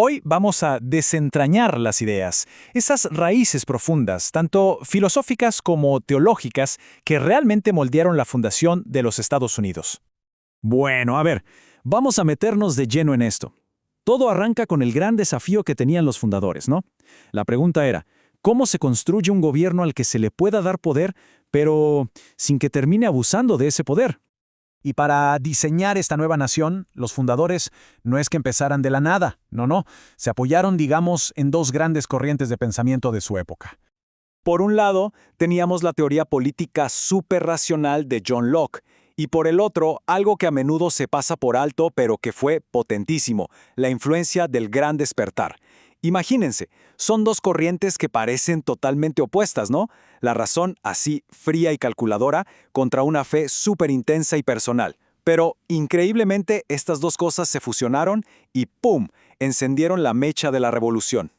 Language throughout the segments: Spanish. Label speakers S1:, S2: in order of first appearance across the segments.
S1: Hoy vamos a desentrañar las ideas, esas raíces profundas, tanto filosóficas como teológicas, que realmente moldearon la fundación de los Estados Unidos. Bueno, a ver, vamos a meternos de lleno en esto. Todo arranca con el gran desafío que tenían los fundadores, ¿no? La pregunta era, ¿cómo se construye un gobierno al que se le pueda dar poder, pero sin que termine abusando de ese poder? Y para diseñar esta nueva nación, los fundadores no es que empezaran de la nada, no, se apoyaron, digamos, en dos grandes corrientes de pensamiento de su época. Por un lado, teníamos la teoría política superracional de John Locke, y por el otro, algo que a menudo se pasa por alto, pero que fue potentísimo, la influencia del Gran Despertar. Imagínense, son dos corrientes que parecen totalmente opuestas, ¿no? La razón así fría y calculadora contra una fe súper intensa y personal. Pero, increíblemente, estas dos cosas se fusionaron y ¡pum!, encendieron la mecha de la revolución.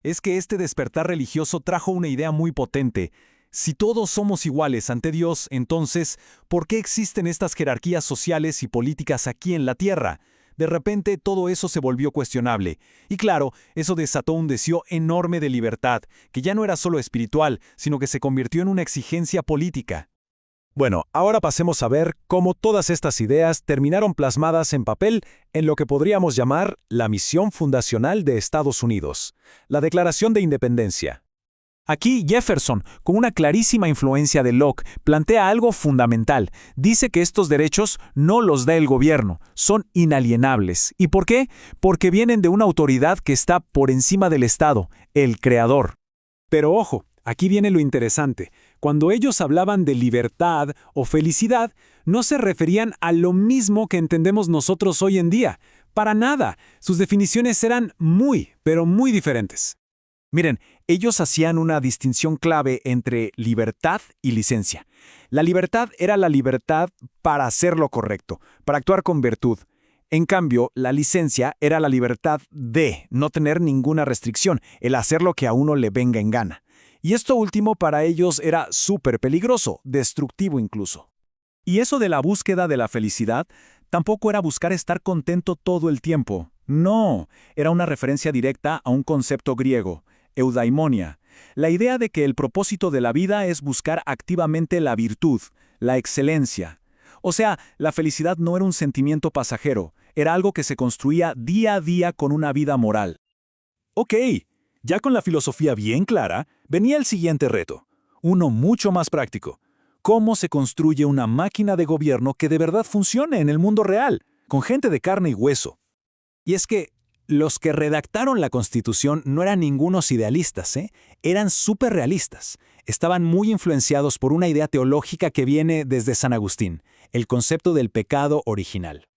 S1: Es que este despertar religioso trajo una idea muy potente. Si todos somos iguales ante Dios, entonces, ¿por qué existen estas jerarquías sociales y políticas aquí en la Tierra? De repente todo eso se volvió cuestionable. Y claro, eso desató un deseo enorme de libertad, que ya no era solo espiritual, sino que se convirtió en una exigencia política. Bueno, ahora pasemos a ver cómo todas estas ideas terminaron plasmadas en papel en lo que podríamos llamar la misión fundacional de Estados Unidos, la Declaración de Independencia. Aquí Jefferson, con una clarísima influencia de Locke, plantea algo fundamental. Dice que estos derechos no los da el gobierno, son inalienables. ¿Y por qué? Porque vienen de una autoridad que está por encima del Estado, el Creador. Pero ojo, aquí viene lo interesante. Cuando ellos hablaban de libertad o felicidad, no se referían a lo mismo que entendemos nosotros hoy en día. Para nada. Sus definiciones eran pero muy diferentes. Miren, ellos hacían una distinción clave entre libertad y licencia. La libertad era la libertad para hacer lo correcto, para actuar con virtud. En cambio, la licencia era la libertad de no tener ninguna restricción, el hacer lo que a uno le venga en gana. Y esto último para ellos era súper peligroso, destructivo incluso. Y eso de la búsqueda de la felicidad tampoco era buscar estar contento todo el tiempo. No, era una referencia directa a un concepto griego, eudaimonia, la idea de que el propósito de la vida es buscar activamente la virtud, la excelencia. O sea, la felicidad no era un sentimiento pasajero, era algo que se construía día a día con una vida moral. Ok, ya con la filosofía bien clara, venía el siguiente reto, uno mucho más práctico. ¿Cómo se construye una máquina de gobierno que de verdad funcione en el mundo real, con gente de carne y hueso? Y es que los que redactaron la Constitución no eran ningunos idealistas, eran súper realistas. Estaban muy influenciados por una idea teológica que viene desde San Agustín, el concepto del pecado original.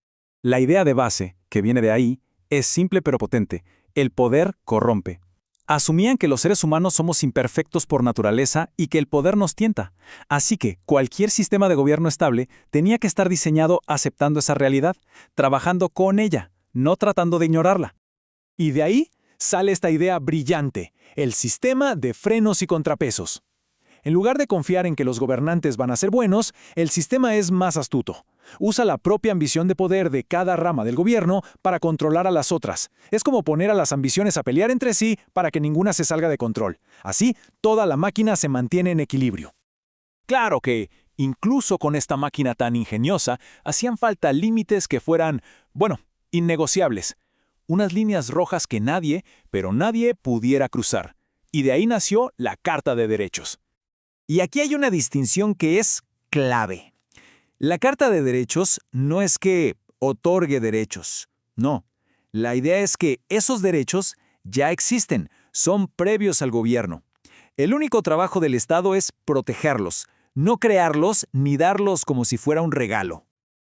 S1: La idea de base, que viene de ahí, es simple pero potente. El poder corrompe. Asumían que los seres humanos somos imperfectos por naturaleza y que el poder nos tienta. Así que cualquier sistema de gobierno estable tenía que estar diseñado aceptando esa realidad, trabajando con ella, no tratando de ignorarla. Y de ahí sale esta idea brillante, el sistema de frenos y contrapesos. En lugar de confiar en que los gobernantes van a ser buenos, el sistema es más astuto. Usa la propia ambición de poder de cada rama del gobierno para controlar a las otras. Es como poner a las ambiciones a pelear entre sí para que ninguna se salga de control. Así, toda la máquina se mantiene en equilibrio. Claro que, incluso con esta máquina tan ingeniosa, hacían falta límites que fueran, innegociables. Unas líneas rojas que nadie, pero nadie pudiera cruzar. Y de ahí nació la Carta de Derechos. Y aquí hay una distinción que es clave. La Carta de Derechos no es que otorgue derechos, no. La idea es que esos derechos ya existen, son previos al gobierno. El único trabajo del Estado es protegerlos, no crearlos ni darlos como si fuera un regalo.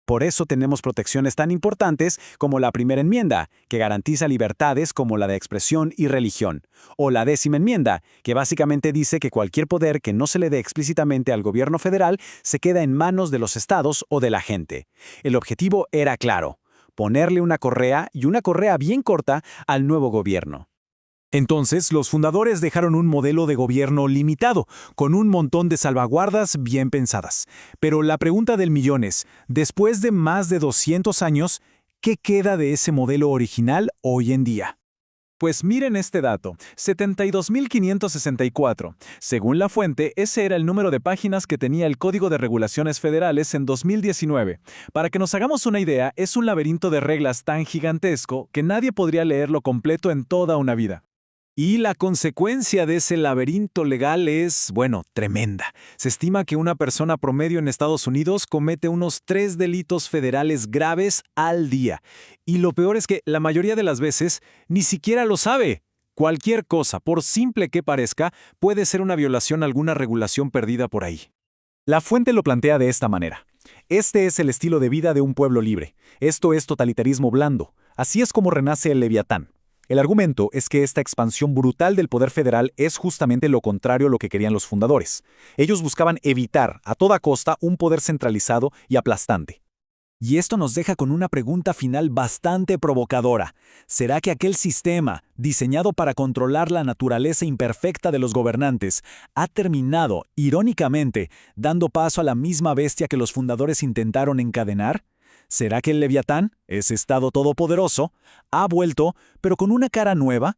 S1: Por eso tenemos protecciones tan importantes como la Primera Enmienda, que garantiza libertades como la de expresión y religión, o la Décima Enmienda, que básicamente dice que cualquier poder que no se le dé explícitamente al gobierno federal se queda en manos de los estados o de la gente. El objetivo era claro, ponerle una correa, y una correa bien corta, al nuevo gobierno. Entonces, los fundadores dejaron un modelo de gobierno limitado, con un montón de salvaguardas bien pensadas. Pero la pregunta del millón es, después de más de 200 años, ¿qué queda de ese modelo original hoy en día? Pues miren este dato, 72.564. Según la fuente, ese era el número de páginas que tenía el Código de Regulaciones Federales en 2019. Para que nos hagamos una idea, es un laberinto de reglas tan gigantesco que nadie podría leerlo completo en toda una vida. Y la consecuencia de ese laberinto legal es, bueno, tremenda. Se estima que una persona promedio en Estados Unidos comete unos 3 delitos federales graves al día. Y lo peor es que la mayoría de las veces ni siquiera lo sabe. Cualquier cosa, por simple que parezca, puede ser una violación a alguna regulación perdida por ahí. La fuente lo plantea de esta manera. Este es el estilo de vida de un pueblo libre. Esto es totalitarismo blando. Así es como renace el Leviatán. El argumento es que esta expansión brutal del poder federal es justamente lo contrario a lo que querían los fundadores. Ellos buscaban evitar, a toda costa, un poder centralizado y aplastante. Y esto nos deja con una pregunta final bastante provocadora. ¿Será que aquel sistema, diseñado para controlar la naturaleza imperfecta de los gobernantes, ha terminado, irónicamente, dando paso a la misma bestia que los fundadores intentaron encadenar? ¿Será que el Leviatán, ese estado todopoderoso, ha vuelto, pero con una cara nueva,